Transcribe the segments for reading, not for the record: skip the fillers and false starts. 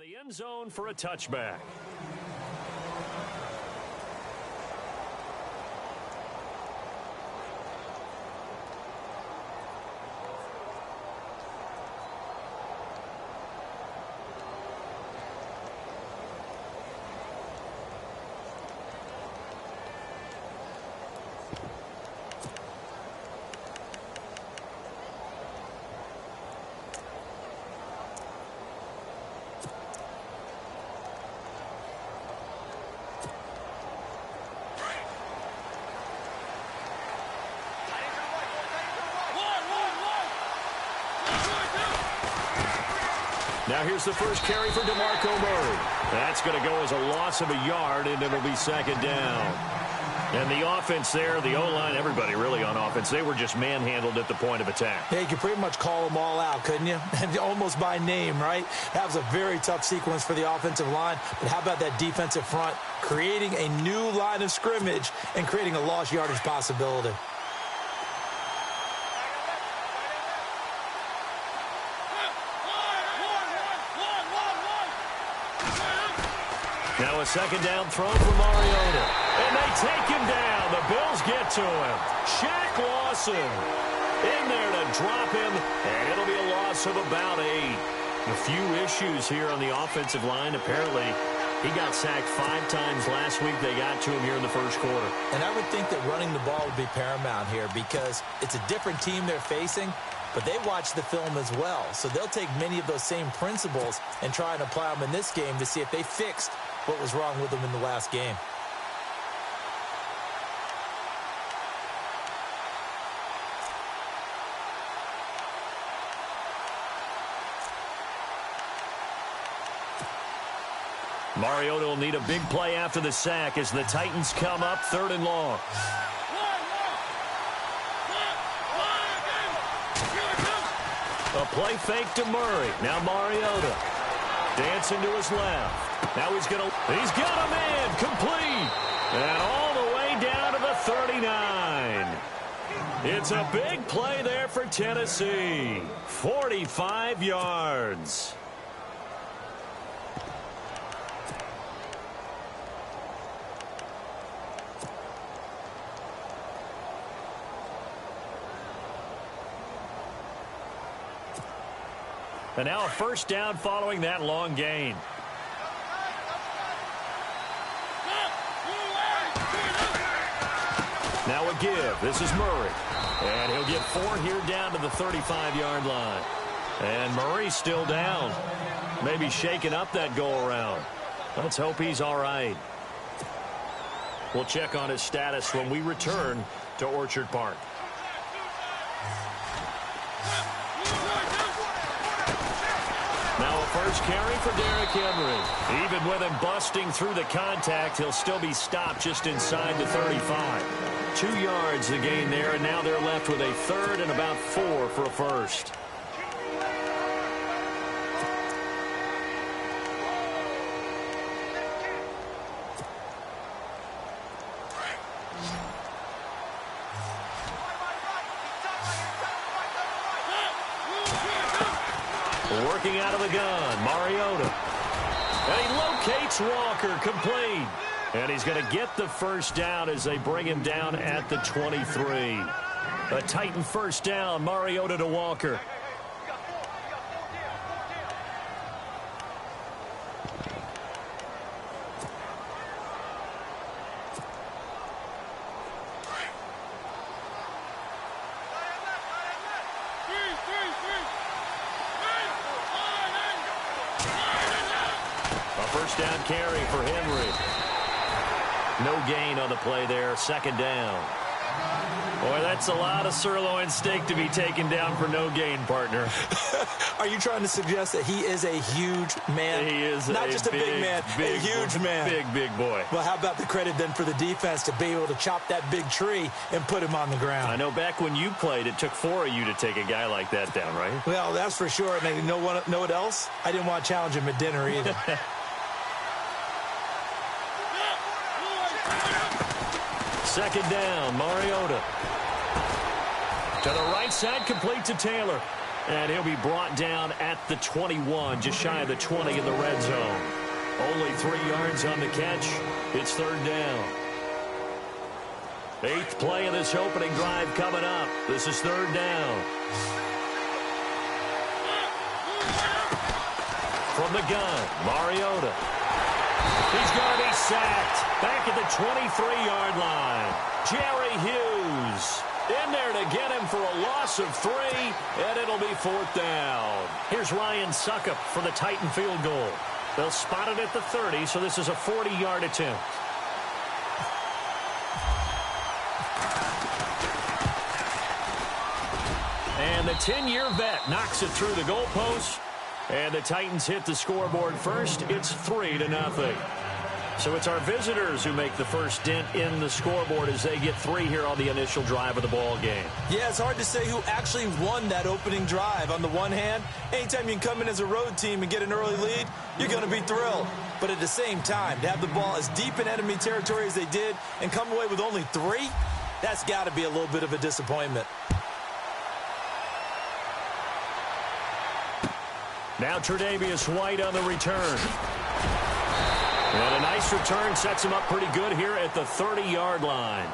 the end zone for a touchback. Now here's the first carry for DeMarco Murray. That's going to go as a loss of a yard, and it'll be second down. And the offense there, the O-line, everybody really on offense, they were just manhandled at the point of attack. Yeah, you could pretty much call them all out, couldn't you? And almost by name, right? That was a very tough sequence for the offensive line. But how about that defensive front creating a new line of scrimmage and creating a lost yardage possibility? Now a second down throw for Mariota. And they take him down. The Bills get to him. Shaq Lawson in there to drop him, and it'll be a loss of about 8. A few issues here on the offensive line. Apparently, he got sacked 5 times last week. They got to him here in the first quarter. And I would think that running the ball would be paramount here because it's a different team they're facing, but they watch the film as well. So they'll take many of those same principles and try and apply them in this game to see if they fixed what was wrong with them in the last game. Mariota will need a big play after the sack as the Titans come up 3rd and long. A play fake to Murray. Now Mariota dancing to his left. Now he's got him in, complete, and all the way down to the 39. It's a big play there for Tennessee. 45 yards. And now a first down following that long gain. Now a give. This is Murray. And he'll get 4 here down to the 35-yard line. And Murray's still down. Maybe shaking up that go-around. Let's hope he's all right. We'll check on his status when we return to Orchard Park. Now a first carry for Derrick Henry. Even with him busting through the contact, he'll still be stopped just inside the 35. 2 yards the gain there, and now they're left with a 3rd and about 4 for a first. Working out of the gun, Mariota. And he locates Walker, complete. And he's going to get the first down as they bring him down at the 23. A Titan first down, Mariota to Walker. A first down carry for Henry. No gain on the play there. Second down. Boy, that's a lot of sirloin steak to be taken down for no gain, partner. Are you trying to suggest that he is a huge man? He is not just a big man, a huge man. Big boy. Well, how about the credit then for the defense to be able to chop that big tree and put him on the ground? I know back when you played, it took 4 of you to take a guy like that down, right? Well, that's for sure. And you know what else? I didn't want to challenge him at dinner either. Second down, Mariota. To the right side, complete to Taylor. And he'll be brought down at the 21, just shy of the 20 in the red zone. Only 3 yards on the catch. It's third down. 8th play of this opening drive coming up. This is third down. From the gun, Mariota. He's going to be sacked back at the 23-yard line. Jerry Hughes in there to get him for a loss of 3, and it'll be 4th down. Here's Ryan Suckup for the Titan field goal. They'll spot it at the 30, so this is a 40-yard attempt. And the 10-year vet knocks it through the goalpost. And the Titans hit the scoreboard first. It's 3-0. So it's our visitors who make the first dent in the scoreboard as they get 3 here on the initial drive of the ball game. Yeah, it's hard to say who actually won that opening drive. On the one hand, anytime you can come in as a road team and get an early lead, you're going to be thrilled. But at the same time, to have the ball as deep in enemy territory as they did and come away with only 3, that's got to be a little bit of a disappointment. Now Tre'Davious White on the return. And a nice return sets him up pretty good here at the 30-yard line.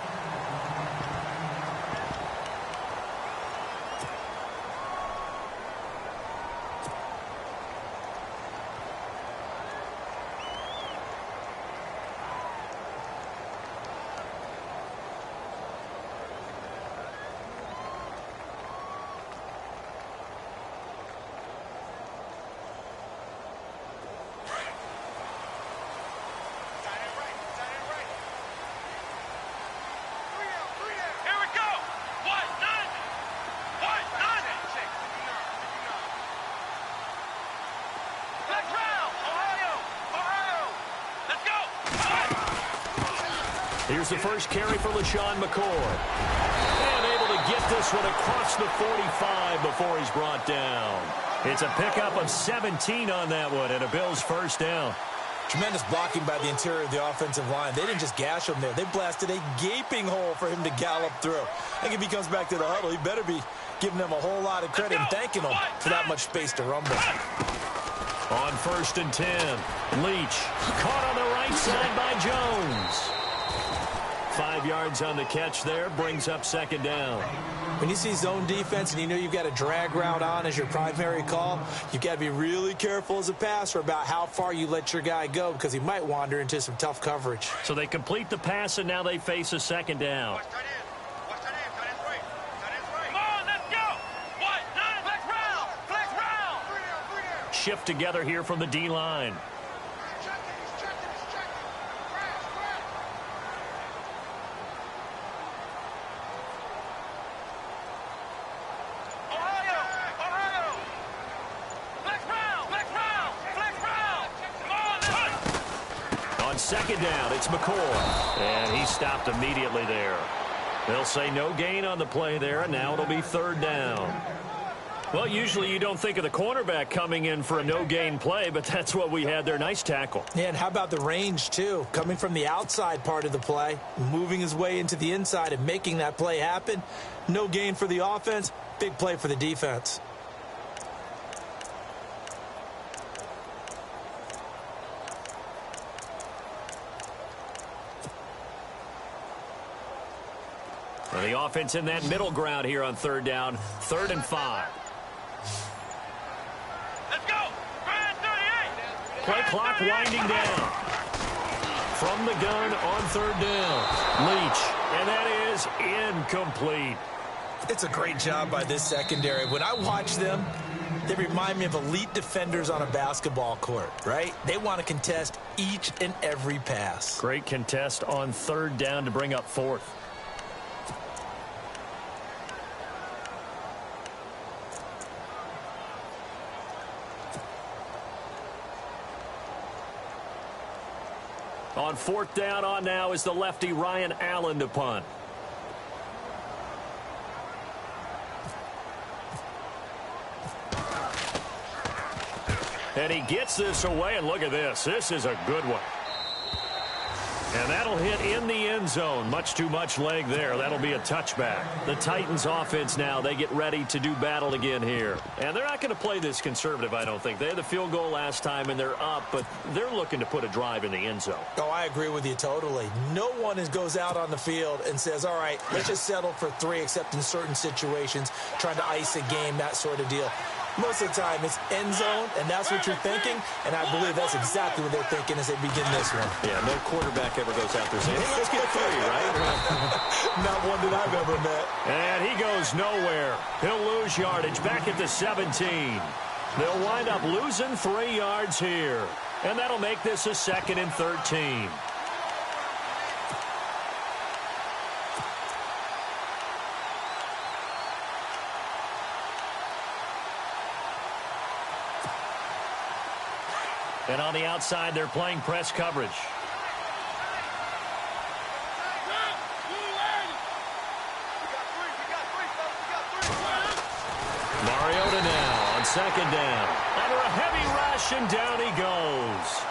Here's the first carry for LaShawn McCoy. And able to get this one across the 45 before he's brought down. It's a pickup of 17 on that one and a Bills first down. Tremendous blocking by the interior of the offensive line. They didn't just gash him there. They blasted a gaping hole for him to gallop through. I think if he comes back to the huddle, he better be giving them a whole lot of credit and thanking them for that much space to rumble. On 1st and 10, Leach caught on the right side by Jones. 5 yards on the catch there, brings up second down. When you see zone defense and you know you've got a drag route on as your primary call, you've got to be really careful as a passer about how far you let your guy go because he might wander into some tough coverage. So they complete the pass, and now they face a second down. Shift together here from the D-line. Second down, it's McCoy. And he stopped immediately there. They'll say no gain on the play there, and now it'll be third down. Well, usually you don't think of the cornerback coming in for a no-gain play, but that's what we had there. Nice tackle. Yeah, and how about the range, too? Coming from the outside part of the play, moving his way into the inside and making that play happen. No gain for the offense, big play for the defense. Well, the offense in that middle ground here on third down, 3rd and 5. Let's go! Play clock winding down. From the gun on third down, Leach, and that is incomplete. It's a great job by this secondary. When I watch them, they remind me of elite defenders on a basketball court, right? They want to contest each and every pass. Great contest on third down to bring up 4th. On 4th down on now is the lefty Ryan Allen to punt. And he gets this away, and look at this. This is a good one. And that'll hit in the end zone. Much too much leg there. That'll be a touchback. The Titans offense now, they get ready to do battle again here. And they're not going to play this conservative, I don't think. They had the field goal last time, and they're up, but they're looking to put a drive in the end zone. Oh, I agree with you totally. No one goes out on the field and says, all right, let's just settle for 3, except in certain situations, trying to ice a game, that sort of deal. Most of the time, it's end zone, and that's what you're thinking, and I believe that's exactly what they're thinking as they begin this one. Yeah, no quarterback ever goes out there saying, hey, let's get 3, right? Not one that I've ever met. And he goes nowhere. He'll lose yardage back at the 17. They'll wind up losing 3 yards here, and that'll make this a 2nd and 13. And on the outside, they're playing press coverage. Mariota now on 2nd down. Under a heavy rush, and down he goes.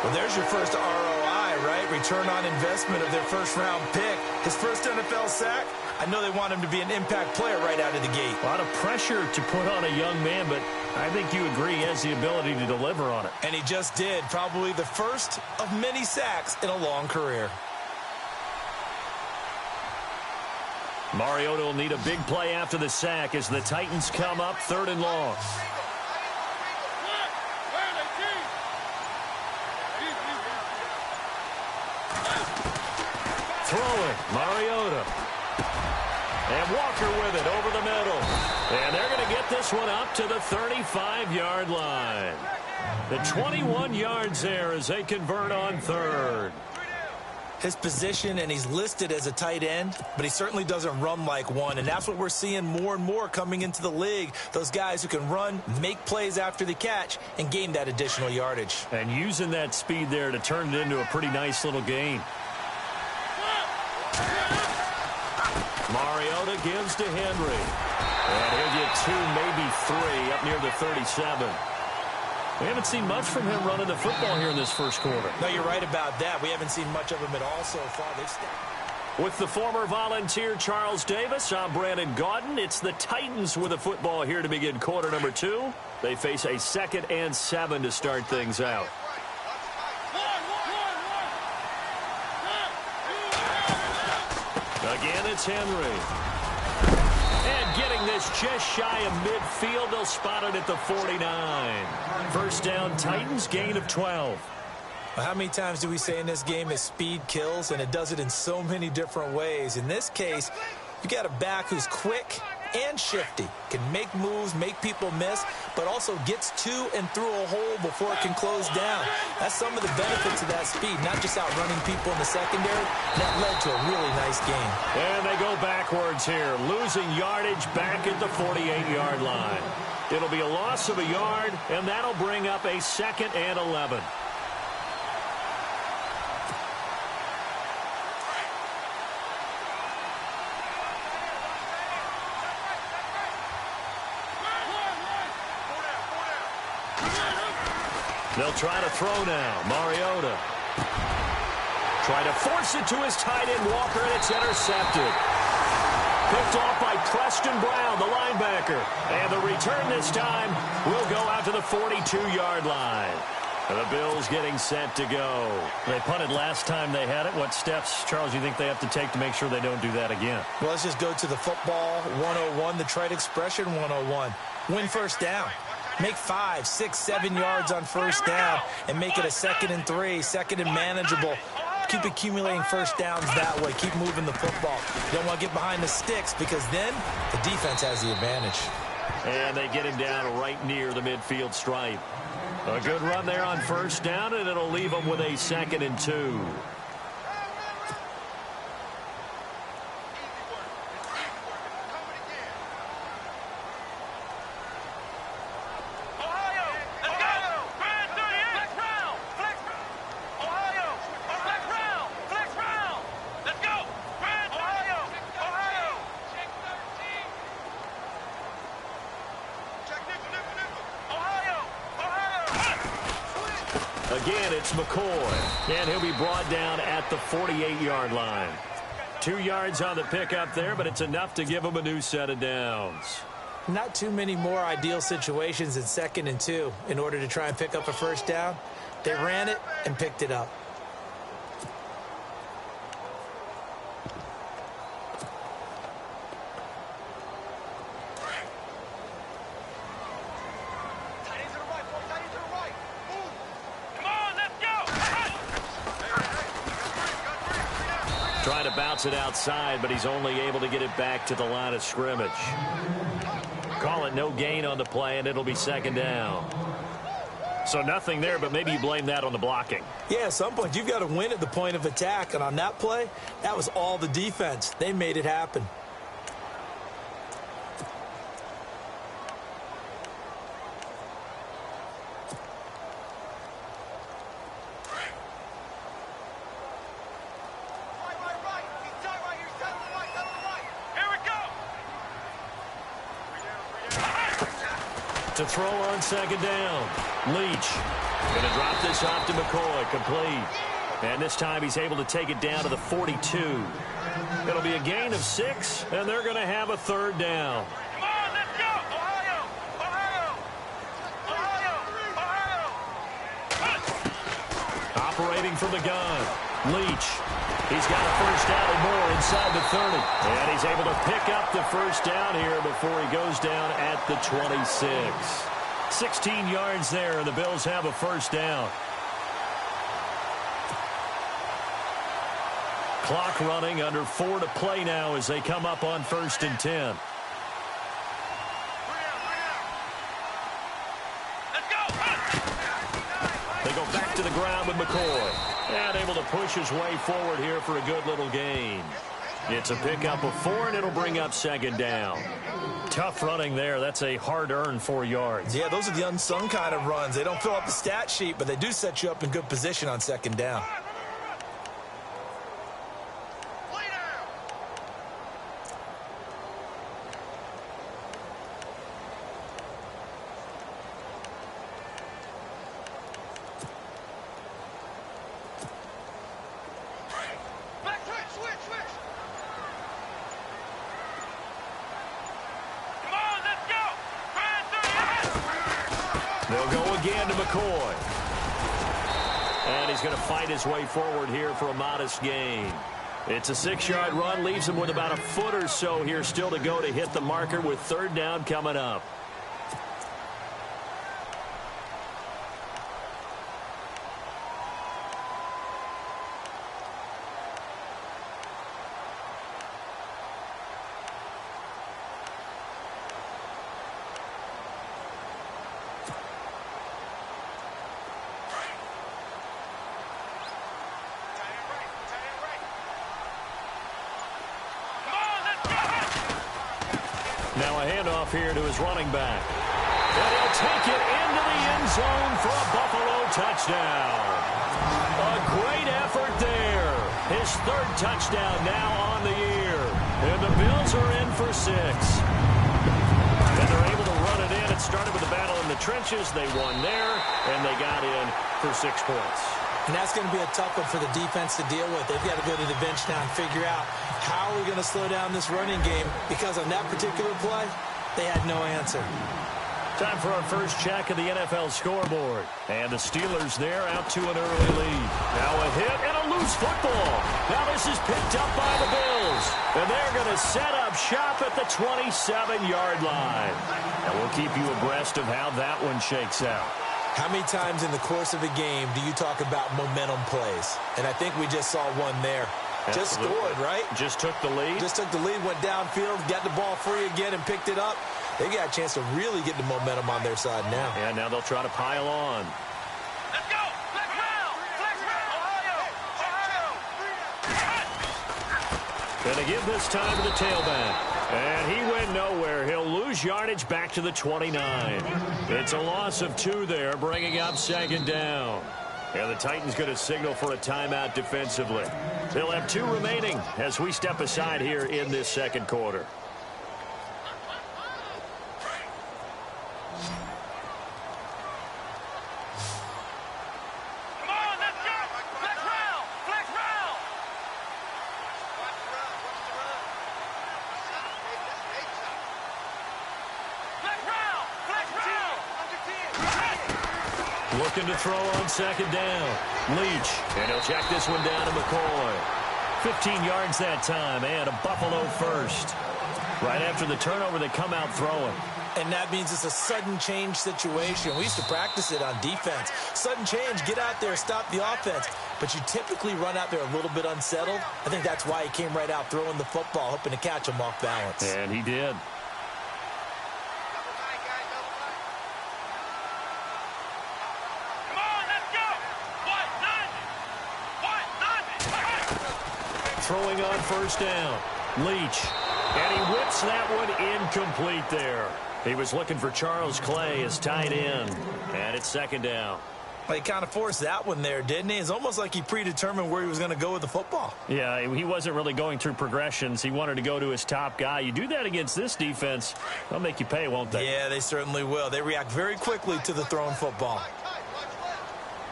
Well, there's your first ROI, right? Return on investment of their first-round pick. His first NFL sack. I know they want him to be an impact player right out of the gate. A lot of pressure to put on a young man, but I think you agree he has the ability to deliver on it. And he just did. Probably the first of many sacks in a long career. Mariota will need a big play after the sack as the Titans come up 3rd and long. Throwing, Mariota. And Walker with it over the middle. And they're going to get this one up to the 35-yard line. The 21 yards there as they convert on 3rd. His position, and he's listed as a tight end, but he certainly doesn't run like one, and that's what we're seeing more and more coming into the league. Those guys who can run, make plays after the catch, and gain that additional yardage. And using that speed there to turn it into a pretty nice little gain. Mariota gives to Henry. And he'll get 2, maybe 3 up near the 37. We haven't seen much from him running the football here in this first quarter. No, you're right about that. We haven't seen much of him at all so far. With the former Volunteer Charles Davis, I'm Brandon Gaudin. It's the Titans with the football here to begin quarter number 2. They face a 2nd and 7 to start things out. Again, it's Henry. And getting this just shy of midfield, they'll spot it at the 49. First down, Titans, gain of 12. Well, how many times do we say in this game that speed kills, and it does it in so many different ways? In this case, you got a back who's quick and shifty, can make moves, make people miss, but also gets to and through a hole before it can close down. That's some of the benefits of that speed, not just outrunning people in the secondary. That led to a really nice game. And they go backwards here, losing yardage back at the 48-yard line. It'll be a loss of a yard, and that'll bring up a 2nd and 11. They'll try to throw now. Mariota. Try to force it to his tight end, Walker, and it's intercepted. Picked off by Preston Brown, the linebacker. And the return this time will go out to the 42-yard line. And the Bills getting set to go. They punted last time they had it. What steps, Charles, you think they have to take to make sure they don't do that again? Well, let's just go to the football 101, the trite expression 101. Win first down. Make 5, 6, 7 yards on first down and make it a 2nd and 3, 2nd and manageable. Keep accumulating first downs that way. Keep moving the football. You don't want to get behind the sticks because then the defense has the advantage. And they get him down right near the midfield stripe. A good run there on first down, and it'll leave them with a 2nd and 2. Again, it's McCoy, and he'll be brought down at the 48-yard line. 2 yards on the pickup there, but it's enough to give him a new set of downs. Not too many more ideal situations in 2nd and 2 in order to try and pick up a first down. They ran it and picked it up. Trying to bounce it outside, but he's only able to get it back to the line of scrimmage. Call it no gain on the play, and it'll be 2nd down. So nothing there, but maybe you blame that on the blocking. Yeah, at some point, you've got to win at the point of attack. And on that play, that was all the defense. They made it happen. To throw on 2nd down. Leach going to drop this off to McCoy. Complete. And this time he's able to take it down to the 42. It'll be a gain of 6, and they're going to have a 3rd down. Come on, let's go! Ohio! Ohio! Ohio! Operating from the gun. Leach. He's got a first down and more inside the 30. And he's able to pick up the first down here before he goes down at the 26. 16 yards there, and the Bills have a first down. Clock running, under 4 to play now as they come up on 1st and 10. They go back to the ground with McCoy. And able to push his way forward here for a good little gain. It's a pickup of 4, and it'll bring up 2nd down. Tough running there. That's a hard-earned 4 yards. Yeah, those are the unsung kind of runs. They don't fill up the stat sheet, but they do set you up in good position on 2nd down. They'll go again to McCoy. And he's going to fight his way forward here for a modest gain. It's a 6-yard run, leaves him with about a foot or so here still to go to hit the marker with 3rd down coming up. Now a handoff here to his running back. And he'll take it into the end zone for a Buffalo touchdown. A great effort there. His 3rd touchdown now on the year. And the Bills are in for 6. And they're able to run it in. It started with a battle in the trenches. They won there, and they got in for 6 points. And that's going to be a tough one for the defense to deal with. They've got to go to the bench now and figure out how are we going to slow down this running game, because on that particular play, they had no answer. Time for our first check of the NFL scoreboard. And the Steelers there out to an early lead. Now a hit and a loose football. Now this is picked up by the Bills. And they're going to set up shop at the 27-yard line. And we'll keep you abreast of how that one shakes out. How many times in the course of a game do you talk about momentum plays? And I think we just saw one there. Just scored, right? Just took the lead. Just took the lead, went downfield, got the ball free again, and picked it up. They got a chance to really get the momentum on their side now. And now they'll try to pile on. Let's go! Flex round! Flex round! Ohio! Going to give this time to the tailback. And he went nowhere. He'll lose yardage back to the 29. It's a loss of 2 there, bringing up 2nd down. And the Titans going to signal for a timeout defensively. They'll have 2 remaining as we step aside here in this 2nd quarter. Looking to throw on second down. Leach, and he'll check this one down to McCoy. 15 yards that time, and a Buffalo first. Right after the turnover, they come out throwing. And that means it's a sudden change situation. We used to practice it on defense. Sudden change, get out there, stop the offense. But you typically run out there a little bit unsettled. I think that's why he came right out throwing the football, hoping to catch him off balance. And he did. Come on, let's go. What? Throwing on first down. Leach. And he whips that one incomplete there. He was looking for Charles Clay as tight end. And it's second down. Well, he kind of forced that one there, didn't he? It's almost like he predetermined where he was going to go with the football. Yeah, he wasn't really going through progressions. He wanted to go to his top guy. You do that against this defense, they'll make you pay, won't they? Yeah, they certainly will. They react very quickly to the thrown football.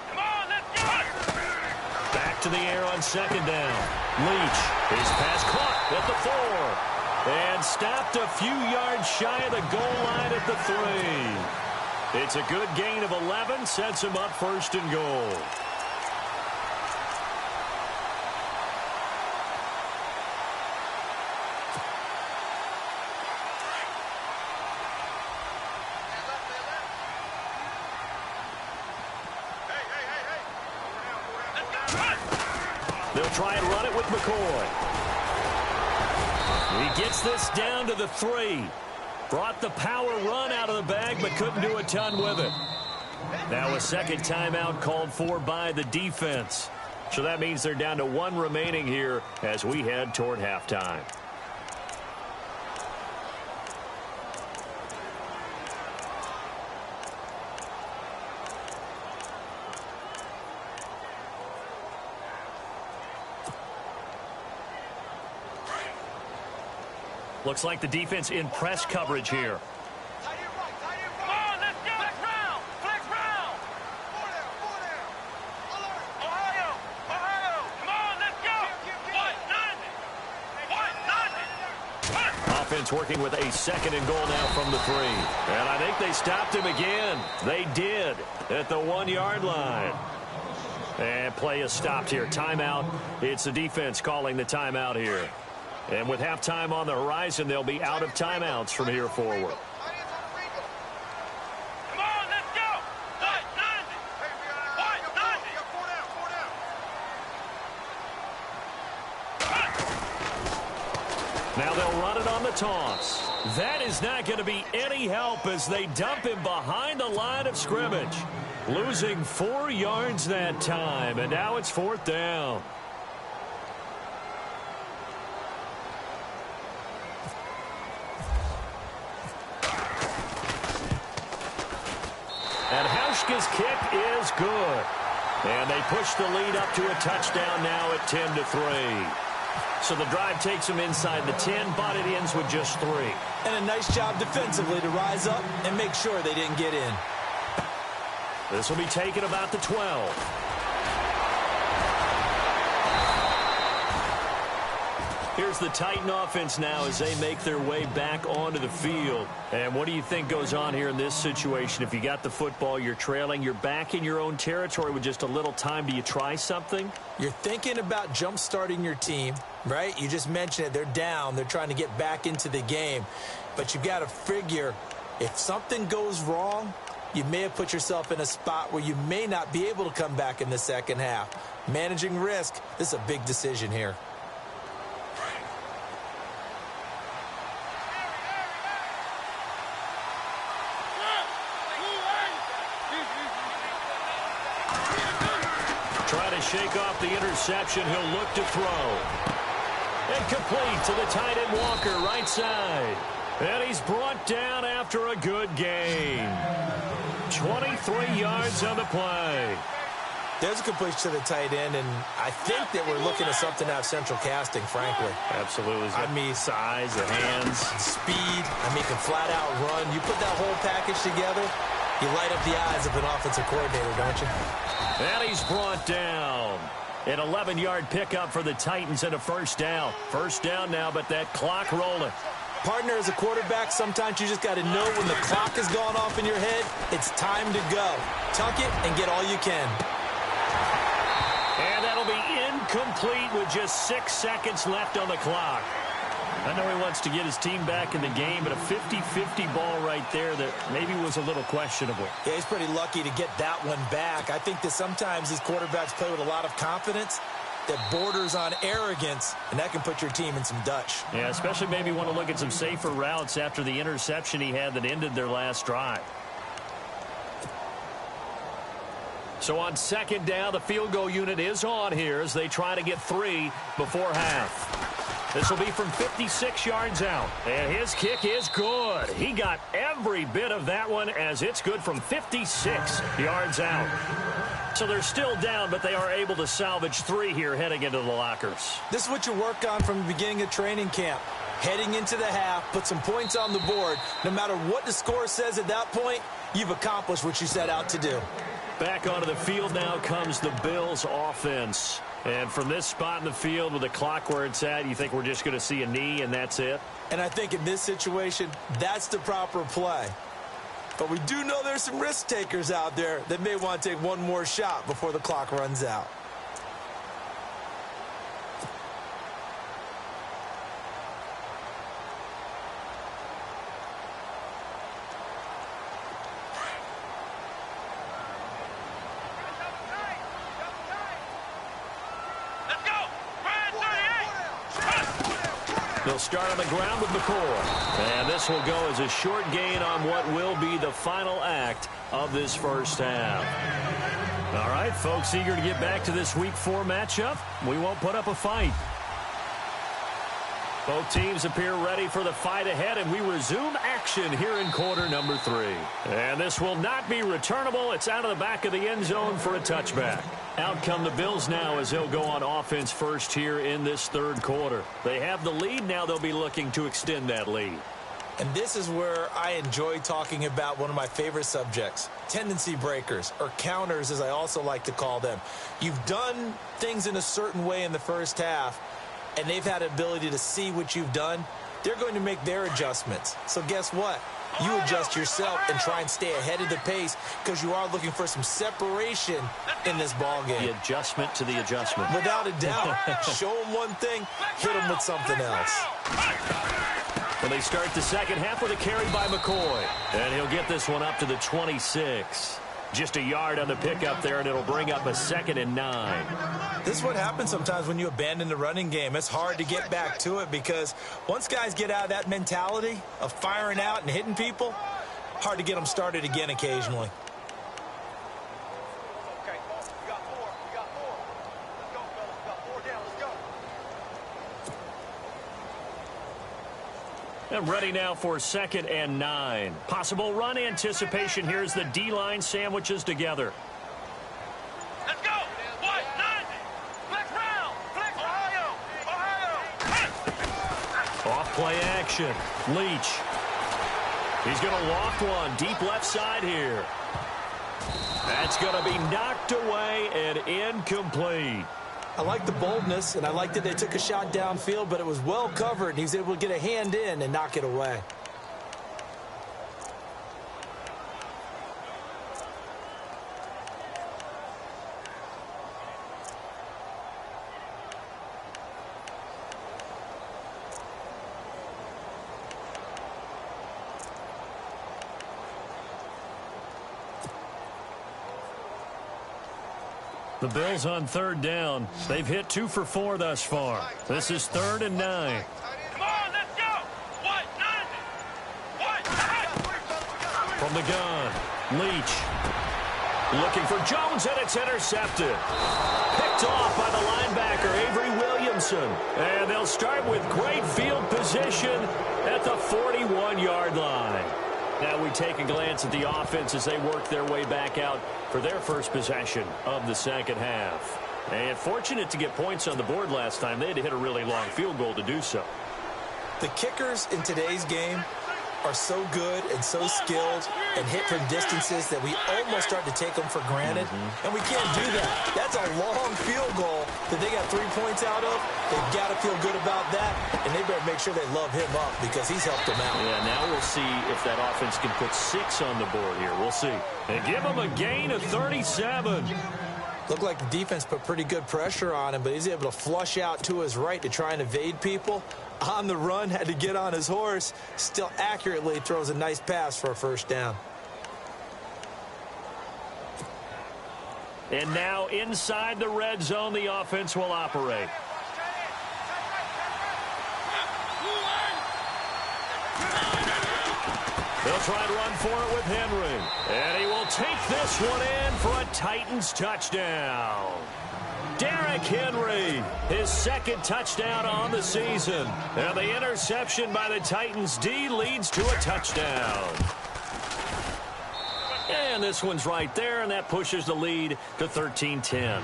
Come on, let's go. Back to the air on second down. Leach, his pass caught at the 4. And stopped a few yards shy of the goal line at the 3. It's a good gain of 11, sets him up first and goal. They'll try and run it with McCoy. He gets this down to the 3. Brought the power run out of the bag, but couldn't do a ton with it. Now a second timeout called for by the defense. So that means they're down to 1 remaining here as we head toward halftime. Looks like the defense in press coverage here. Come on, let's go. Flex round. Flex round. Ohio. Come on, let's go. What? Offense working with a second and goal now from the 3. And I think they stopped him again. They did at the 1-yard line. And play is stopped here. Timeout. It's the defense calling the timeout here. And with halftime on the horizon, they'll be out of timeouts from here forward. Come on, let's go. Now they'll run it on the toss. That is not going to be any help as they dump him behind the line of scrimmage. Losing 4 yards that time, and now it's 4th down. And Hauschka's kick is good. And they push the lead up to a touchdown now at 10-3. So the drive takes them inside the 10, but it ends with just 3. And a nice job defensively to rise up and make sure they didn't get in. This will be taken about the 12. Here's the Titan offense now as they make their way back onto the field. And what do you think goes on here in this situation? If you got the football, you're trailing, you're back in your own territory with just a little time. Do you try something? You're thinking about jump-starting your team, right? You just mentioned it. They're down. They're trying to get back into the game. But you've got to figure if something goes wrong, you may have put yourself in a spot where you may not be able to come back in the second half. Managing risk, this is a big decision here. Try to shake off the interception. He'll look to throw. And complete to the tight end Walker, right side. And he's brought down after a good gain. 23 yards on the play. There's a completion to the tight end, and I think that we're looking at something out of central casting, frankly. Absolutely. I mean, size, the hands. Speed. I mean, can flat out run. You put that whole package together, you light up the eyes of an offensive coordinator, don't you? And he's brought down. An 11-yard pickup for the Titans and a first down. First down now, but that clock rolling. Partner, as a quarterback, sometimes you just got to know when the clock has gone off in your head, it's time to go. Tuck it and get all you can. And that'll be incomplete with just 6 seconds left on the clock. I know he wants to get his team back in the game, but a 50-50 ball right there that maybe was a little questionable. Yeah, he's pretty lucky to get that one back. I think that sometimes these quarterbacks play with a lot of confidence that borders on arrogance, and that can put your team in some Dutch. Yeah, especially maybe want to look at some safer routes after the interception he had that ended their last drive. So on second down, the field goal unit is on here as they try to get 3 before half. This will be from 56 yards out. And his kick is good. He got every bit of that one as it's good from 56 yards out. So they're still down, but they are able to salvage 3 here heading into the lockers. This is what you work on from the beginning of training camp. Heading into the half, put some points on the board. No matter what the score says at that point, you've accomplished what you set out to do. Back onto the field now comes the Bills offense. And from this spot in the field with the clock where it's at, you think we're just going to see a knee and that's it? And I think in this situation, that's the proper play. But we do know there's some risk takers out there that may want to take one more shot before the clock runs out. They'll start on the ground with McCoy. And this will go as a short gain on what will be the final act of this first half. All right, folks, eager to get back to this Week 4 matchup. We won't put up a fight. Both teams appear ready for the fight ahead, and we resume action here in quarter number 3. And this will not be returnable. It's out of the back of the end zone for a touchback. Out come the Bills now as they'll go on offense first here in this third quarter. They have the lead. Now they'll be looking to extend that lead. And this is where I enjoy talking about one of my favorite subjects, tendency breakers, or counters as I also like to call them. You've done things in a certain way in the first half, and they've had an ability to see what you've done. They're going to make their adjustments. So guess what? You adjust yourself and try and stay ahead of the pace because you are looking for some separation in this ball game. The adjustment to the adjustment. Without a doubt. Show them one thing, hit them with something else. Well, they start the second half with a carry by McCoy. And he'll get this one up to the 26. Just a yard on the pickup there, and it'll bring up a 2nd and 9. This is what happens sometimes when you abandon the running game. It's hard to get back to it because once guys get out of that mentality of firing out and hitting people, hard to get them started again occasionally. Okay, we got 4. We got 4. Let's go, fellas. We got 4 down. Let's go. And ready now for 2nd and 9. Possible run anticipation. Here's the D-line sandwiches together. Let's go. What? 9. Flex round. Flex Ohio. Off play action. Leach. He's going to loft one deep left side here. That's going to be knocked away and incomplete. I like the boldness, and I like that they took a shot downfield, but it was well covered, and he was able to get a hand in and knock it away. The Bills on 3rd down. They've hit 2 for 4 thus far. This is 3rd and 9. Come on, let's go. What? 9. What? From the gun, Leach. Looking for Jones, and it's intercepted. Picked off by the linebacker, Avery Williamson. And they'll start with great field position at the 41-yard line. Now we take a glance at the offense as they work their way back out for their first possession of the second half. And fortunate to get points on the board last time. They had to hit a really long field goal to do so. The kickers in today's game are so good and so skilled and hit from distances that we almost start to take them for granted, and we can't do that. That's a long field goal that they got 3 points out of. They've got to feel good about that, and they better make sure they love him up because he's helped them out. Yeah, now we'll see if that offense can put 6 on the board here. We'll see. And give him a gain of 37. Looked like the defense put pretty good pressure on him, but he's able to flush out to his right to try and evade people. On the run, had to get on his horse. Still accurately throws a nice pass for a first down. And now inside the red zone, the offense will operate. They'll try and run for it with Henry. And he will take this one in for a Titans touchdown. Derrick Henry, his second touchdown on the season. And the interception by the Titans D leads to a touchdown. And this one's right there, and that pushes the lead to 13-10.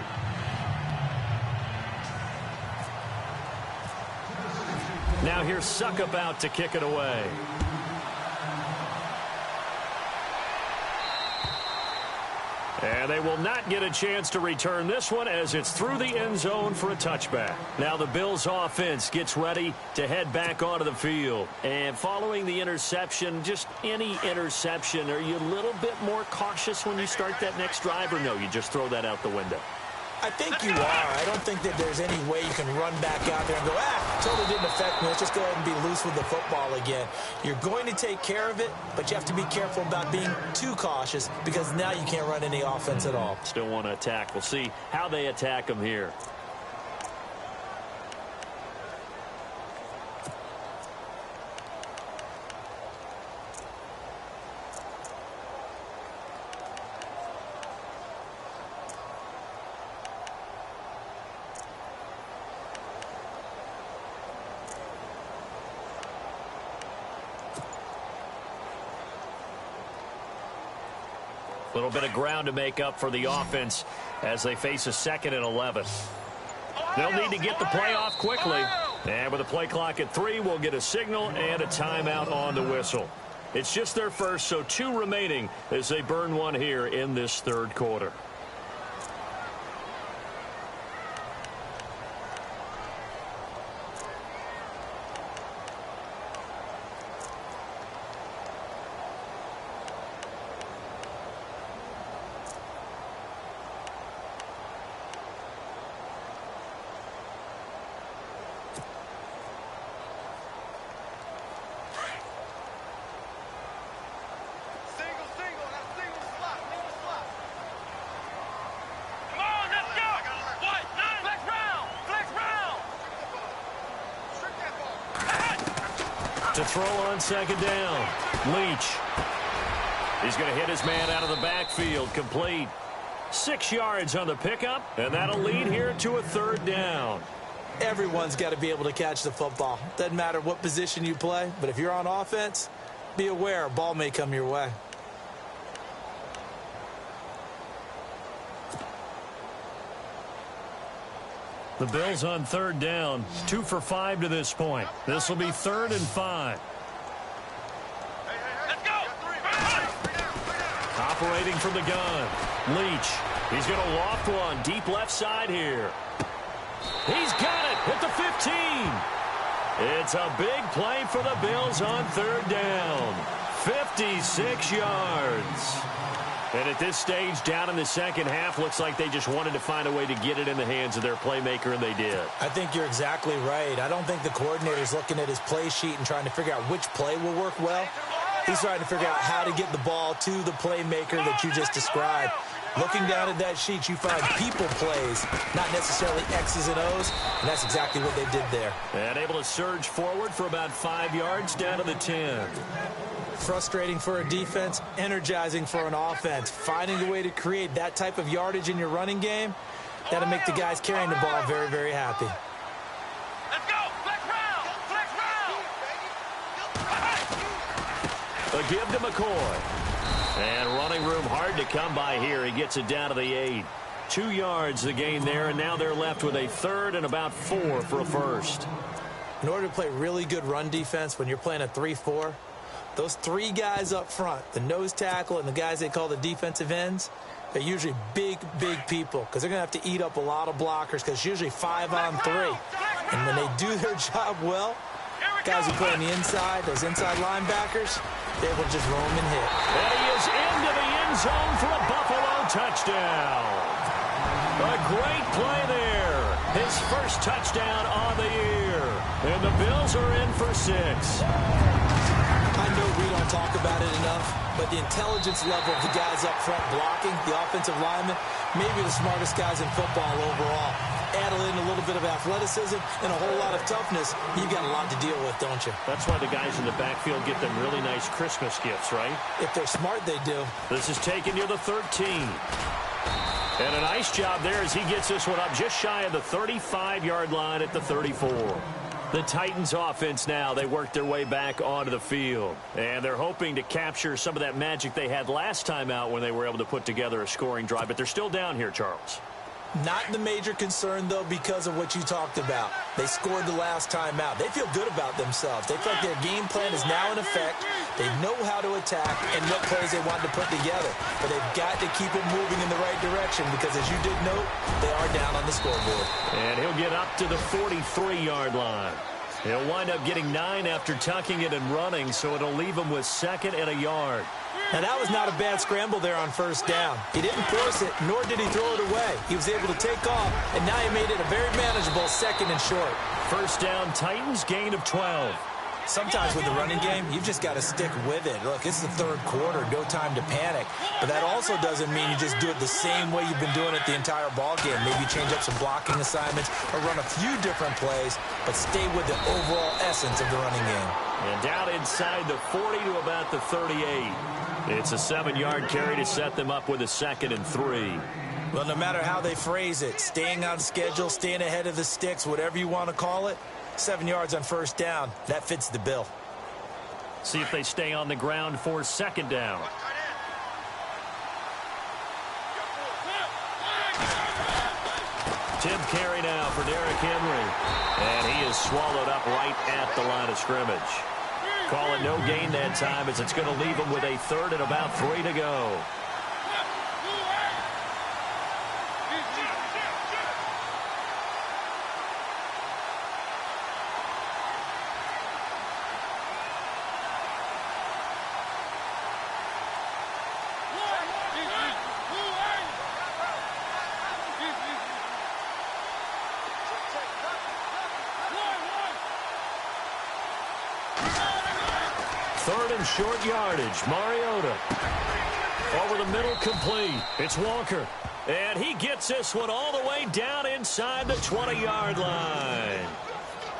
Now here's Suckup out to kick it away. And they will not get a chance to return this one as it's through the end zone for a touchback. Now the Bills offense gets ready to head back onto the field. And following the interception, just any interception, are you a little bit more cautious when you start that next drive, or no, you just throw that out the window? I think you are. I don't think that there's any way you can run back out there and go, totally didn't affect me. Let's just go ahead and be loose with the football again. You're going to take care of it, but you have to be careful about being too cautious because now you can't run any offense at all. Still want to attack. We'll see how they attack them here. A little bit of ground to make up for the offense as they face a 2nd and 11. They'll need to get the play off quickly. And with the play clock at 3, we'll get a signal and a timeout on the whistle. It's just their first, so 2 remaining as they burn one here in this third quarter. To throw on 2nd down, Leach. He's going to hit his man out of the backfield, complete. 6 yards on the pickup, and that'll lead here to a 3rd down. Everyone's got to be able to catch the football. Doesn't matter what position you play, but if you're on offense, be aware a ball may come your way. The Bills on 3rd down, 2 for 5 to this point. This will be 3rd and 5. Let's go! Operating from the gun, Leach. He's going to loft one deep left side here. He's got it at the 15. It's a big play for the Bills on 3rd down. 56 yards. And at this stage, down in the second half, looks like they just wanted to find a way to get it in the hands of their playmaker, and they did. I think you're exactly right. I don't think the coordinator's looking at his play sheet and trying to figure out which play will work well. He's trying to figure out how to get the ball to the playmaker that you just described. Looking down at that sheet, you find people plays, not necessarily X's and O's, and that's exactly what they did there. And able to surge forward for about 5 yards down to the 10. Frustrating for a defense, energizing for an offense. Finding a way to create that type of yardage in your running game, that'll make the guys carrying the ball very, very happy. Let's go! Flex round! Flex round! A give to McCoy. And running room hard to come by here. He gets it down to the 8. 2 yards the gain there, and now they're left with a 3rd and about 4 for a first. In order to play really good run defense when you're playing a 3-4, Those three guys up front, the nose tackle and the guys they call the defensive ends, they're usually big, big people because they're going to have to eat up a lot of blockers because it's usually 5-on-3. And when they do their job well, guys who play on the inside, those inside linebackers, they will just roam and hit. And he is into the end zone for a Buffalo touchdown. A great play there. His first touchdown on the year. And the Bills are in for 6. I know we don't talk about it enough, but the intelligence level of the guys up front blocking, the offensive linemen, maybe the smartest guys in football overall. Add in a little bit of athleticism and a whole lot of toughness, you've got a lot to deal with, don't you? That's why the guys in the backfield get them really nice Christmas gifts, right? If they're smart, they do. This is taken near the 13. And a nice job there as he gets this one up just shy of the 35-yard line at the 34. The Titans offense now, they work their way back onto the field. And they're hoping to capture some of that magic they had last time out when they were able to put together a scoring drive. But they're still down here, Charles. Not the major concern, though, because of what you talked about. They scored the last time out. They feel good about themselves. They feel like their game plan is now in effect. They know how to attack and what plays they want to put together. But they've got to keep it moving in the right direction because, as you did note, they are down on the scoreboard. And he'll get up to the 43-yard line. He'll wind up getting 9 after tucking it and running, so it'll leave him with 2nd and a yard. Now, that was not a bad scramble there on first down. He didn't force it, nor did he throw it away. He was able to take off, and now he made it a very manageable 2nd and short. First down, Titans, gain of 12. Sometimes with the running game, you've just got to stick with it. Look, it's the third quarter, no time to panic. But that also doesn't mean you just do it the same way you've been doing it the entire ball game. Maybe change up some blocking assignments or run a few different plays, but stay with the overall essence of the running game. And down inside the 40 to about the 38. It's a 7-yard carry to set them up with a 2nd and 3. Well, no matter how they phrase it, staying on schedule, staying ahead of the sticks, whatever you want to call it, 7 yards on first down, that fits the bill. See if they stay on the ground for 2nd down. Tip carry now for Derrick Henry. And he is swallowed up right at the line of scrimmage. Call it no gain that time as it's going to leave him with a 3rd and about 3 to go. Short yardage. Mariota over the middle, complete. It's Walker. And he gets this one all the way down inside the 20-yard line.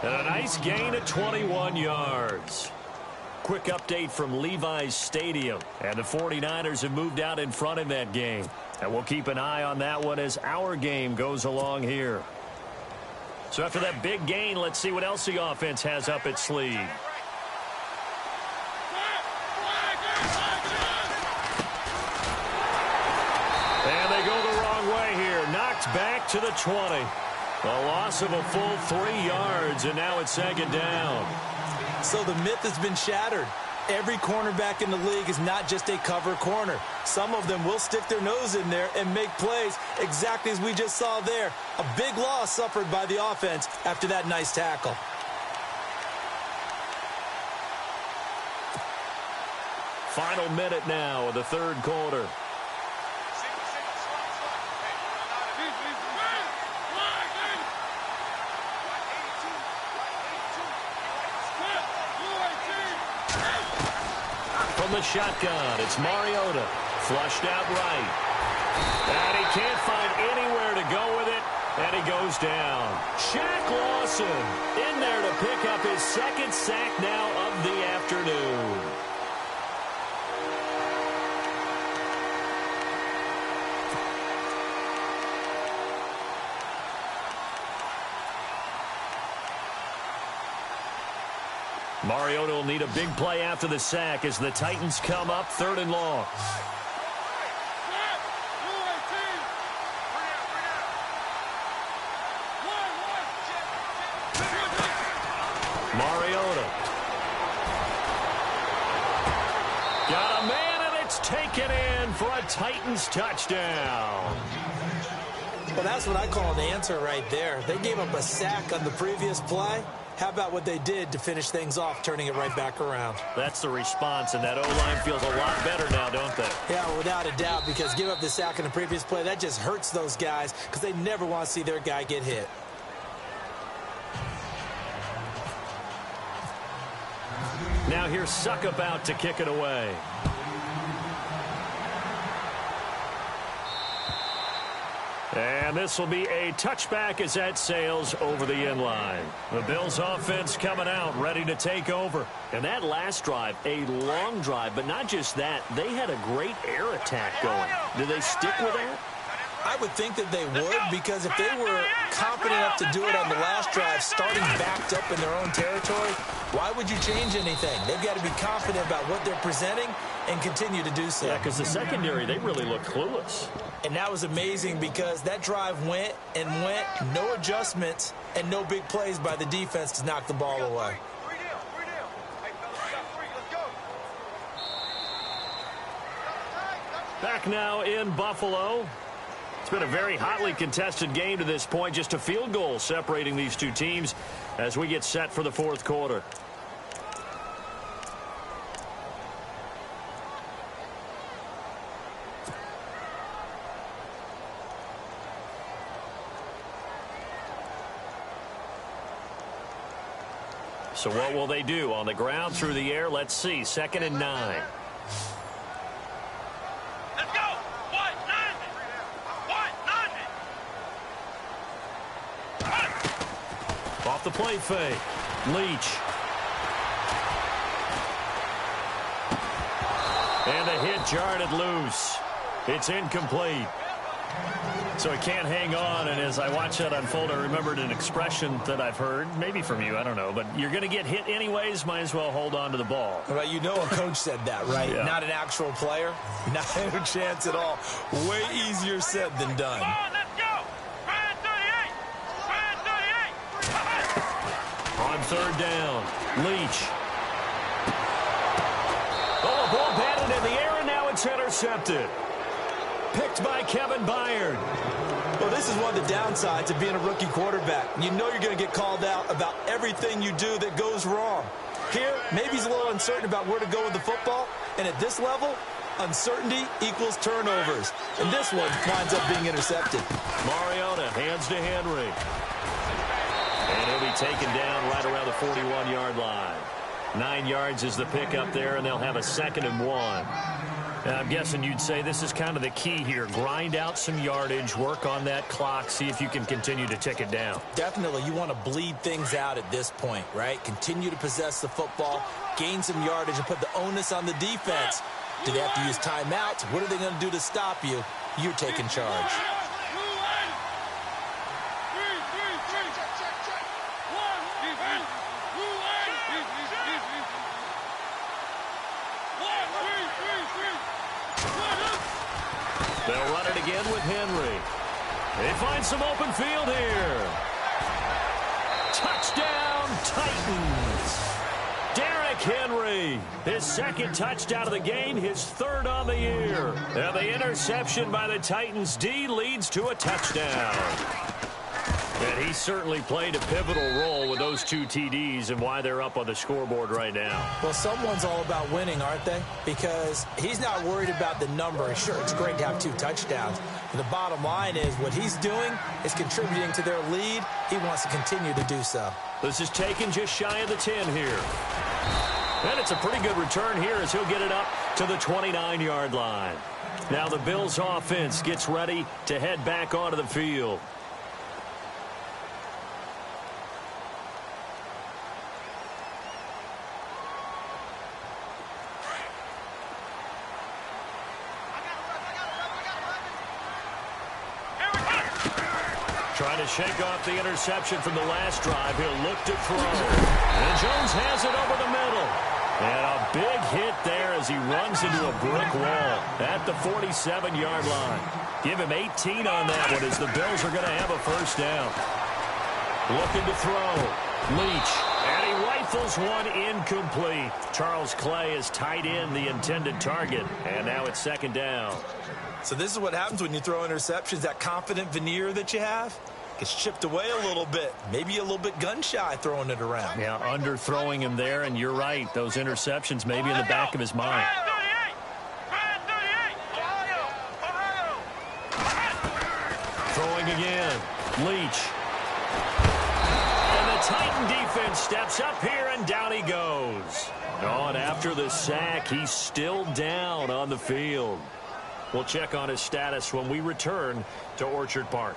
And a nice gain of 21 yards. Quick update from Levi's Stadium. And the 49ers have moved out in front in that game. And we'll keep an eye on that one as our game goes along here. So after that big gain, let's see what else the offense has up its sleeve. And they go the wrong way here. Knocked back to the 20. A loss of a full 3 yards, and now it's 2nd down. So the myth has been shattered. Every cornerback in the league is not just a cover corner. Some of them will stick their nose in there and make plays exactly as we just saw there. A big loss suffered by the offense after that nice tackle. Final minute now of the 3rd quarter. From the shotgun, it's Mariota. Flushed out right. And he can't find anywhere to go with it, and he goes down. Shaq Lawson in there to pick up his 2nd sack now of the afternoon. Mariota will need a big play after the sack as the Titans come up 3rd and long. Mariota. Got a man, and it's taken in for a Titans touchdown. Well, that's what I call an answer right there. They gave up a sack on the previous play. How about what they did to finish things off, turning it right back around? That's the response, and that O-line feels a lot better now, don't they? Yeah, without a doubt, because give up the sack in the previous play, that just hurts those guys because they never want to see their guy get hit. Now here's Suckup out to kick it away. And this will be a touchback as that sails over the end line. The Bills offense coming out, ready to take over. And that last drive, a long drive, but not just that. They had a great air attack going. Do they stick with that? I would think that they would, because if they were confident enough to do it on the last drive, starting backed up in their own territory, why would you change anything? They've got to be confident about what they're presenting and continue to do so. Yeah, because the secondary, they really look clueless. And that was amazing because that drive went and went, no adjustments, and no big plays by the defense to knock the ball away. Back now in Buffalo. It's been a very hotly contested game to this point. Just a field goal separating these two teams as we get set for the fourth quarter. So what will they do? On the ground, through the air? Let's see. 2nd and 9. Let's go! What? 90! What? 90! Off the play fake. Leach. And a hit jarred it loose. It's incomplete. So he can't hang on, and as I watch that unfold, I remembered an expression that I've heard, maybe from you, I don't know, but you're going to get hit anyways, might as well hold on to the ball. Right, you know a coach said that, right? Yeah. Not an actual player. Not a chance at all. Way easier said than done. Come on, let's go! Ryan 38! Ryan 38! On 3rd down, Leach. Oh, ball batted in the air, and now it's intercepted. Picked by Kevin Byard. Well, this is one of the downsides of being a rookie quarterback. You know you're going to get called out about everything you do that goes wrong. Here, maybe he's a little uncertain about where to go with the football, and at this level, uncertainty equals turnovers. And this one winds up being intercepted. Mariota hands to Henry. And he'll be taken down right around the 41-yard line. 9 yards is the pickup there, and they'll have a 2nd and 1. And I'm guessing you'd say this is kind of the key here. Grind out some yardage, work on that clock, see if you can continue to tick it down. Definitely, you want to bleed things out at this point, right? Continue to possess the football, gain some yardage, and put the onus on the defense. Do they have to use timeouts? What are they going to do to stop you? You're taking charge. They'll run it again with Henry. They find some open field here. Touchdown, Titans. Derrick Henry, his 2nd touchdown of the game, his 3rd on the year. And the interception by the Titans D leads to a touchdown. And he certainly played a pivotal role with those 2 TDs and why they're up on the scoreboard right now. Well, someone's all about winning, aren't they? Because he's not worried about the number. Sure, it's great to have 2 touchdowns. But the bottom line is what he's doing is contributing to their lead. He wants to continue to do so. This is taken just shy of the 10 here. And it's a pretty good return here as he'll get it up to the 29-yard line. Now the Bills offense gets ready to head back onto the field. Trying to shake off the interception from the last drive. He'll look to throw. And Jones has it over the middle. And a big hit there as he runs into a brick wall at the 47-yard line. Give him 18 on that one as the Bills are going to have a 1st down. Looking to throw. Leach. And he rifles rifles one incomplete. Charles Clay is tight in the intended target, and now it's second down. So this is what happens when you throw interceptions. That confident veneer that you have gets chipped away a little bit. Maybe a little bit gun-shy throwing it around. Yeah, underthrowing him there, and you're right. Those interceptions may be in the back of his mind. Throwing again. Leach. And the Titan defense steps up here, and down he goes. Oh, and after the sack, he's still down on the field. We'll check on his status when we return to Orchard Park.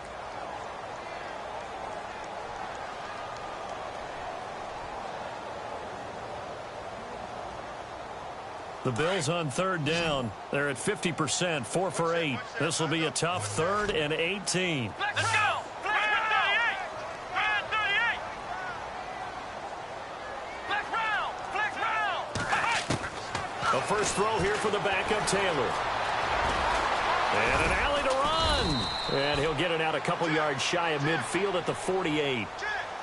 The Bills on third down. They're at 50%, 4 for 8. This will be a tough 3rd and 18. Let's go! The first throw here for the backup, Taylor. And an alley to run. And he'll get it out a couple yards shy of midfield at the 48.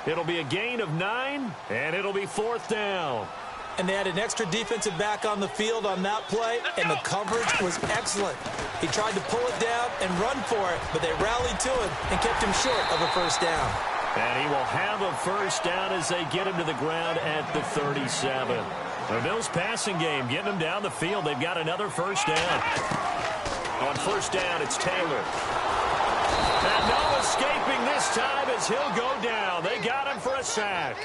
It'll be a gain of 9, and it'll be 4th down. And they had an extra defensive back on the field on that play, and the coverage was excellent. He tried to pull it down and run for it, but they rallied to him and kept him short of a first down. And he will have a first down as they get him to the ground at the 37. The Bills passing game, getting him down the field. They've got another first down. On first down, it's Taylor. And no escaping this time as he'll go down. They got him for a sack.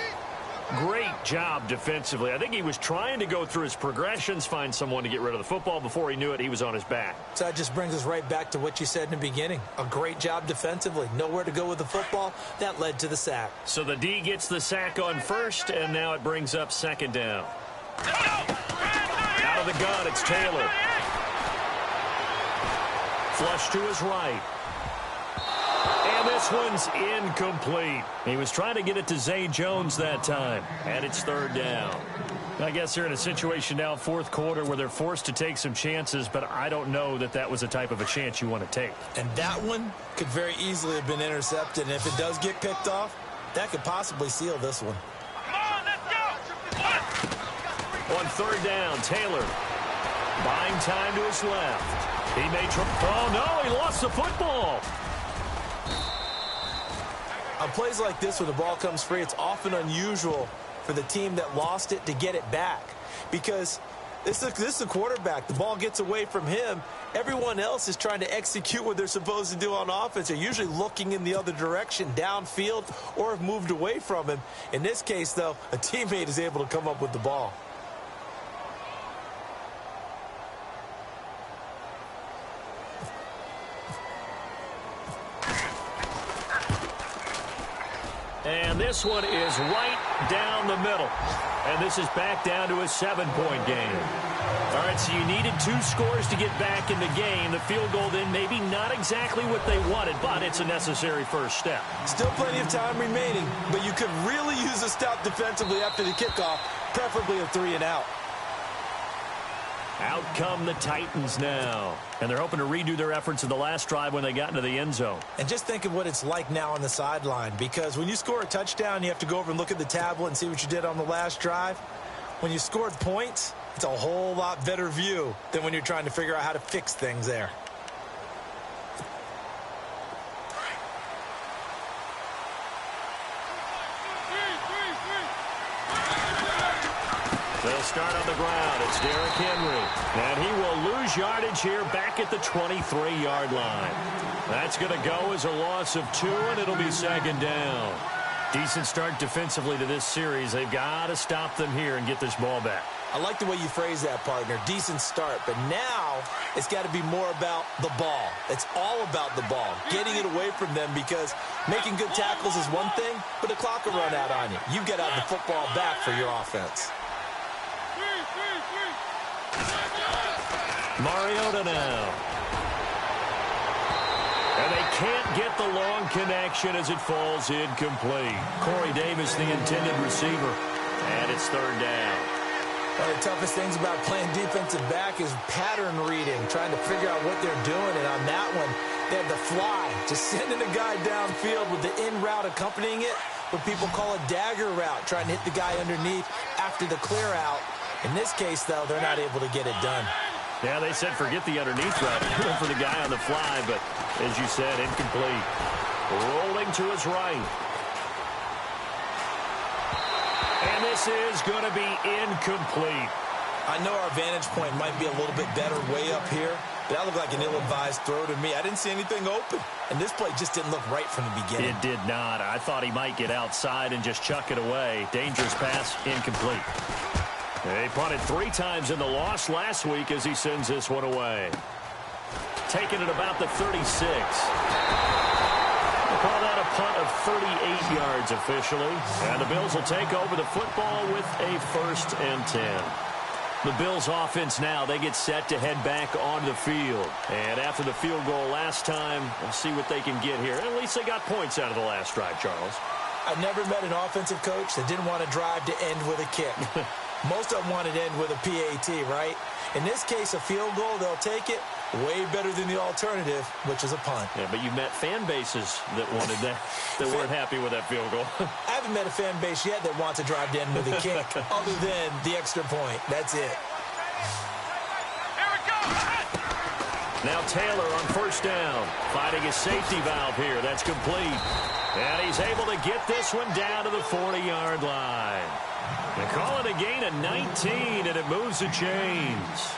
Great job defensively. I think he was trying to go through his progressions, find someone to get rid of the football. Before he knew it, he was on his back. So that just brings us right back to what you said in the beginning. A great job defensively. Nowhere to go with the football. That led to the sack. So the D gets the sack on first, and now it brings up second down. Out of the gun, it's Taylor. Flush to his right. And this one's incomplete. He was trying to get it to Zay Jones that time. And it's 3rd down. I guess they're in a situation now, 4th quarter, where they're forced to take some chances, but I don't know that that was the type of a chance you want to take. And that one could very easily have been intercepted. And if it does get picked off, that could possibly seal this one. On 3rd down, Taylor. Buying time to his left. He may try. Oh, no, he lost the football. On plays like this, when the ball comes free, it's often unusual for the team that lost it to get it back. Because this is a quarterback. The ball gets away from him. Everyone else is trying to execute what they're supposed to do on offense. They're usually looking in the other direction, downfield, or have moved away from him. In this case, though, a teammate is able to come up with the ball. And this one is right down the middle. And this is back down to a 7-point game. All right, so you needed 2 scores to get back in the game. The field goal then maybe not exactly what they wanted, but it's a necessary first step. Still plenty of time remaining, but you could really use a stop defensively after the kickoff, preferably a 3-and-out. Out come the Titans now. And they're hoping to redo their efforts in the last drive when they got into the end zone. And just think of what it's like now on the sideline, because when you score a touchdown, you have to go over and look at the tablet and see what you did on the last drive. When you scored points, it's a whole lot better view than when you're trying to figure out how to fix things there. They'll start on the ground. It's Derrick Henry. And he will lose yardage here back at the 23-yard line. That's going to go as a loss of 2, and it'll be second down. Decent start defensively to this series. They've got to stop them here and get this ball back. I like the way you phrase that, partner. Decent start. But now it's got to be more about the ball. It's all about the ball, getting it away from them, because making good tackles is one thing, but the clock will run out on you. You get out the football back for your offense. Mariota now. And they can't get the long connection as it falls incomplete. Corey Davis, the intended receiver. And it's third down. One of the toughest things about playing defensive back is pattern reading, trying to figure out what they're doing. And on that one, they had the fly, just sending a guy downfield with the in route accompanying it. what people call a dagger route, trying to hit the guy underneath after the clear out. In this case, though, they're not able to get it done. Yeah, they said forget the underneath route for the guy on the fly, but as you said, incomplete. Rolling to his right. And this is going to be incomplete. I know our vantage point might be a little bit better way up here, but that looked like an ill-advised throw to me. I didn't see anything open, and this play just didn't look right from the beginning. It did not. I thought he might get outside and just chuck it away. Dangerous pass, incomplete. They punted 3 times in the loss last week as he sends this one away. Taking it about the 36. We'll call that a punt of 38 yards officially. And the Bills will take over the football with a 1st and 10. The Bills offense now, they get set to head back onto the field. And after the field goal last time, we'll see what they can get here. At least they got points out of the last drive, Charles. I've never met an offensive coach that didn't want to drive to end with a kick. Most of them wanted to end with a PAT, right? In this case, a field goal, they'll take it. Way better than the alternative, which is a punt. Yeah, but you met fan bases that wanted that, that weren't happy with that field goal. I haven't met a fan base yet that wants to drive to end with a kick, other than the extra point. That's it. Here it goes. Now Taylor on 1st down, finding his safety valve here. That's complete. And he's able to get this one down to the 40-yard line. They call it a gain of 19, and it moves the chains.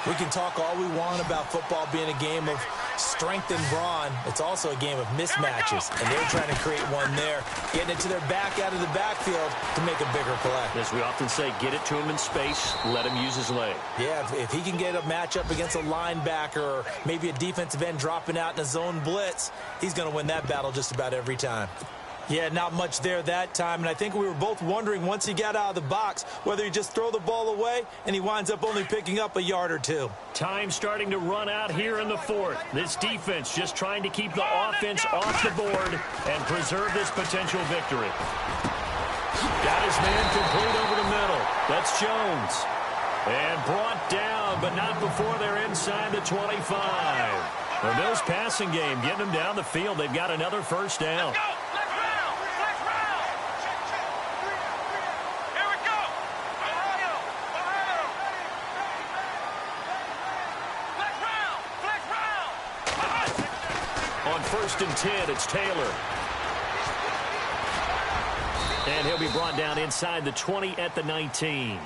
We can talk all we want about football being a game of strength and brawn. It's also a game of mismatches, and they're trying to create one there, getting it to their back out of the backfield to make a bigger play. As we often say, get it to him in space, let him use his leg. Yeah, if he can get a matchup against a linebacker or maybe a defensive end dropping out in a zone blitz, he's going to win that battle just about every time. Yeah, not much there that time, and I think we were both wondering once he got out of the box whether he just throw the ball away, and he winds up only picking up a yard or 2. Time starting to run out here in the 4th. This defense just trying to keep the offense off the board and preserve this potential victory. Got his man complete over the middle. That's Jones. And brought down, but not before they're inside the 25. The Bills passing game, getting them down the field. They've got another 1st down. On 1st and 10, it's Taylor. And he'll be brought down inside the 20 at the 19.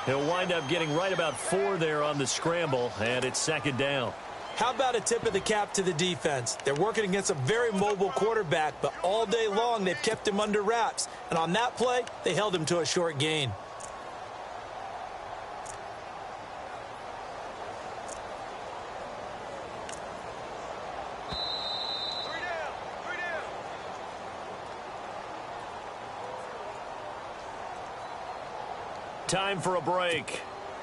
He'll wind up getting right about 4 there on the scramble, and it's 2nd down. How about a tip of the cap to the defense? They're working against a very mobile quarterback, but all day long they've kept him under wraps. And on that play, they held him to a short gain. Time for a break.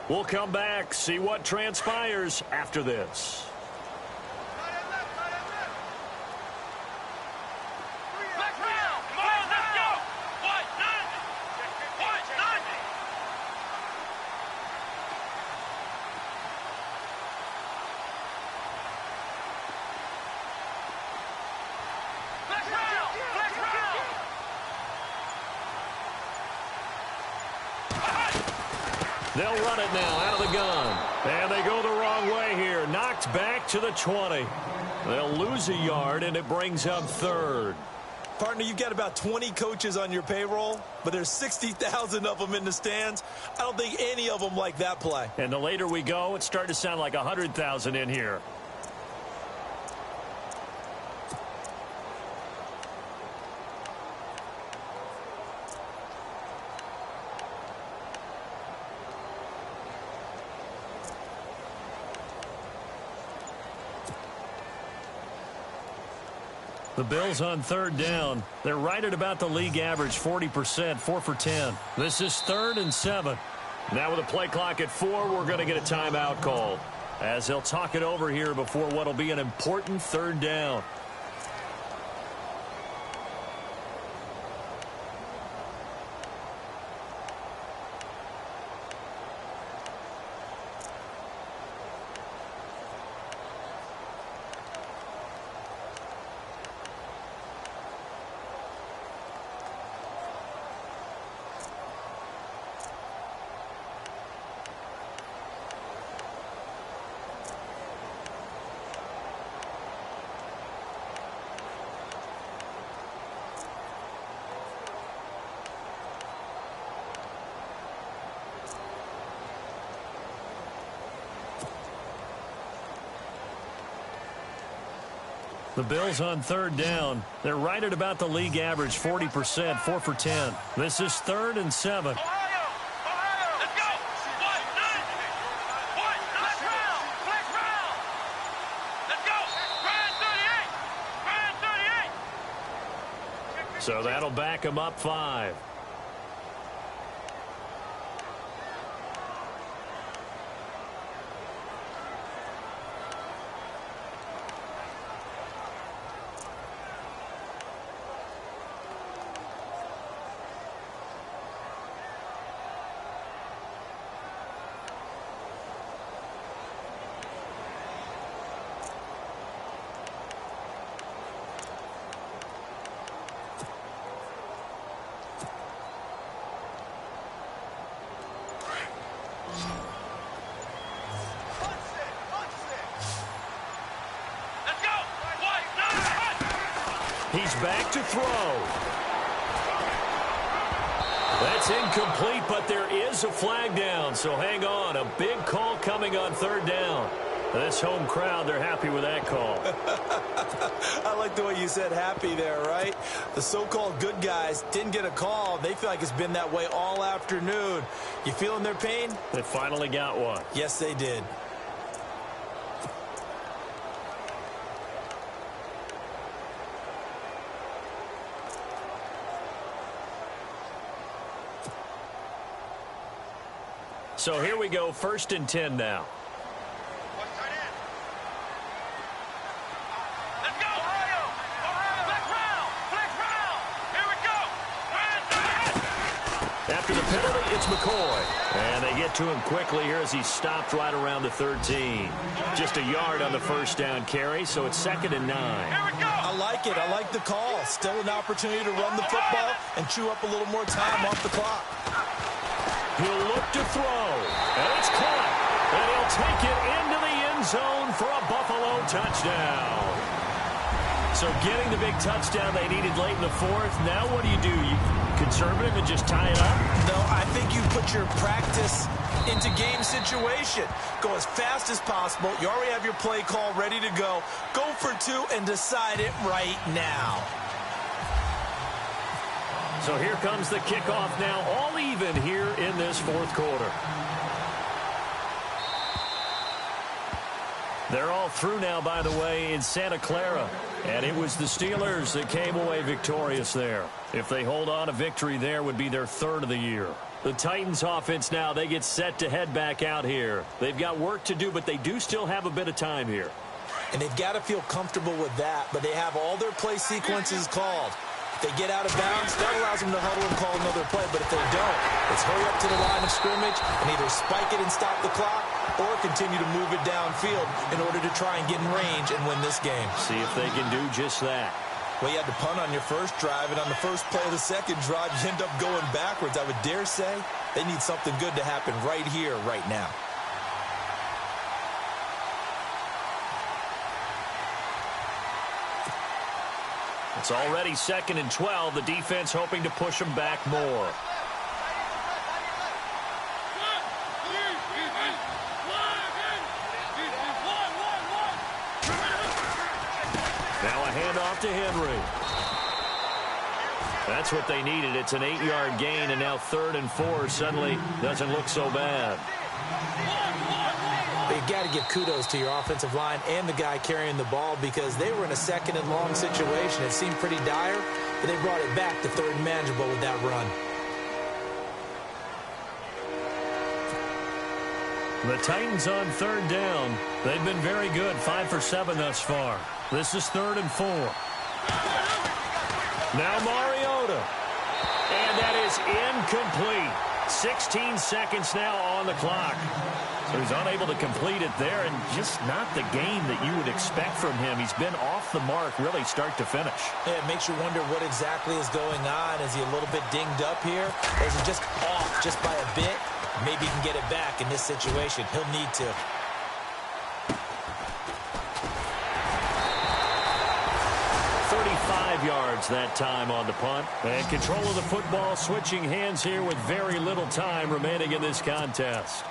We'll come back, see what transpires after this. They'll run it now out of the gun. And they go the wrong way here. Knocked back to the 20. They'll lose a yard, and it brings up 3rd. Partner, you've got about 20 coaches on your payroll, but there's 60,000 of them in the stands. I don't think any of them like that play. And the later we go, it's starting to sound like 100,000 in here. The Bills on 3rd down. They're right at about the league average, 40%, 4 for 10. This is 3rd and 7. Now with a play clock at 4, we're going to get a timeout called, as they'll talk it over here before what will be an important 3rd down. The Bills on third down. They're right at about the league average, 40%, 4 for 10. This is 3rd and 7. Ohio! Let's go! What? 9! What? Flex round! Flex round! Let's go! Ryan 38! Ryan 38! So that'll back them up 5. He's back to throw. That's incomplete, but there is a flag down, so hang on. A big call coming on third down. This home crowd, they're happy with that call. I like the way you said happy there, right? The so-called good guys didn't get a call. They feel like it's been that way all afternoon. You feeling their pain? They finally got one. Yes, they did. So here we go, 1st and 10 now. Let's go! Ohio! Flex round! Flex round! Here we go! After the penalty, it's McCoy. And they get to him quickly here as he stopped right around the 13. Just a yard on the first down carry, so it's 2nd and 9. Here we go! I like it. I like the call. Still an opportunity to run the football and chew up a little more time off the clock. He'll look to throw, and it's caught. And he'll take it into the end zone for a Buffalo touchdown. So getting the big touchdown they needed late in the 4th. Now what do? You conservative and just tie it up? No, I think you put your practice into game situation. Go as fast as possible. You already have your play call ready to go. Go for 2 and decide it right now. So here comes the kickoff now, all even here in this 4th quarter. They're all through now, by the way, in Santa Clara. And it was the Steelers that came away victorious there. If they hold on, a victory there would be their 3rd of the year. The Titans offense now, they get set to head back out here. They've got work to do, but they do still have a bit of time here. And they've got to feel comfortable with that, but they have all their play sequences called. If they get out of bounds, that allows them to huddle and call another play. But if they don't, it's hurry up to the line of scrimmage and either spike it and stop the clock or continue to move it downfield in order to try and get in range and win this game. See if they can do just that. Well, you had to punt on your first drive, and on the first play of the second drive, you end up going backwards. I would dare say they need something good to happen right here, right now. It's already 2nd and 12. The defense hoping to push them back more. Now a handoff to Henry. That's what they needed. It's an 8-yard gain, and now 3rd and 4 suddenly doesn't look so bad. You've got to give kudos to your offensive line and the guy carrying the ball because they were in a 2nd and long situation. It seemed pretty dire, but they brought it back to 3rd and manageable with that run. The Titans on 3rd down. They've been very good, 5 for 7 thus far. This is 3rd and 4. Now Mariota. And that is incomplete. 16 seconds now on the clock. So he's unable to complete it there, and just not the game that you would expect from him. He's been off the mark really start to finish. Yeah, it makes you wonder what exactly is going on. Is he a little bit dinged up here? Or is he just off just by a bit? Maybe he can get it back in this situation. He'll need to. Yards that time on the punt. And control of the football, switching hands here with very little time remaining in this contest.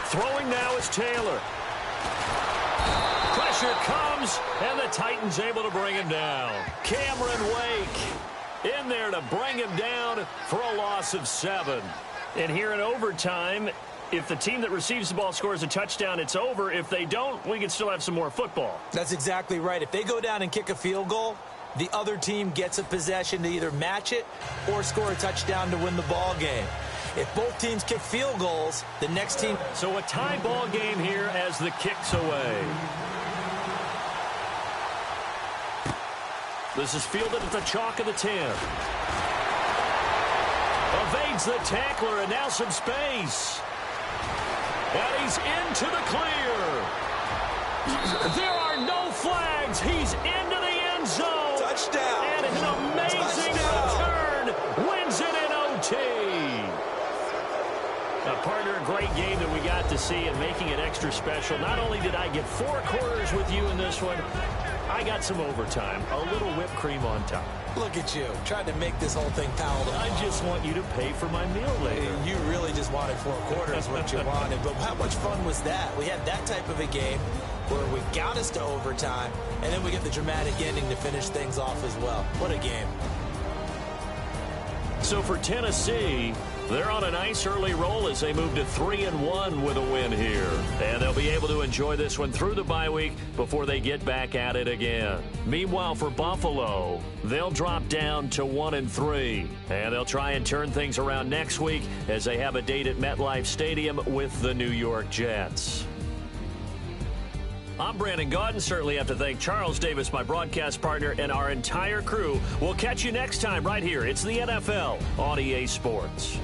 Throwing now is Taylor. Pressure comes, and the Titans able to bring him down. Cameron Wake in there to bring him down for a loss of 7. And here in overtime, if the team that receives the ball scores a touchdown, it's over. If they don't, we can still have some more football. That's exactly right. If they go down and kick a field goal, the other team gets a possession to either match it or score a touchdown to win the ball game. If both teams kick field goals, the next team... So a tie ball game here as the kick's away. This is fielded at the chalk of the 10. Evades the tackler, and now some space. And he's into the clear. There are no flags. He's into the end zone. Touchdown. And an amazing return. Wins it in OT. Now, partner, a great game that we got to see and making it extra special. Not only did I get 4 quarters with you in this one, I got some overtime. A little whipped cream on top. Look at you, trying to make this whole thing palatable. I just want you to pay for my meal later. You really just wanted 4 quarters, what you wanted. But how much fun was that? We had that type of a game where we got us to overtime, and then we get the dramatic ending to finish things off as well. What a game. So for Tennessee, they're on a nice early roll as they move to 3-1 with a win here. And they'll be able to enjoy this one through the bye week before they get back at it again. Meanwhile, for Buffalo, they'll drop down to 1-3. And they'll try and turn things around next week as they have a date at MetLife Stadium with the New York Jets. I'm Brandon Gaudin. Certainly have to thank Charles Davis, my broadcast partner, and our entire crew. We'll catch you next time right here. It's the NFL on EA Sports.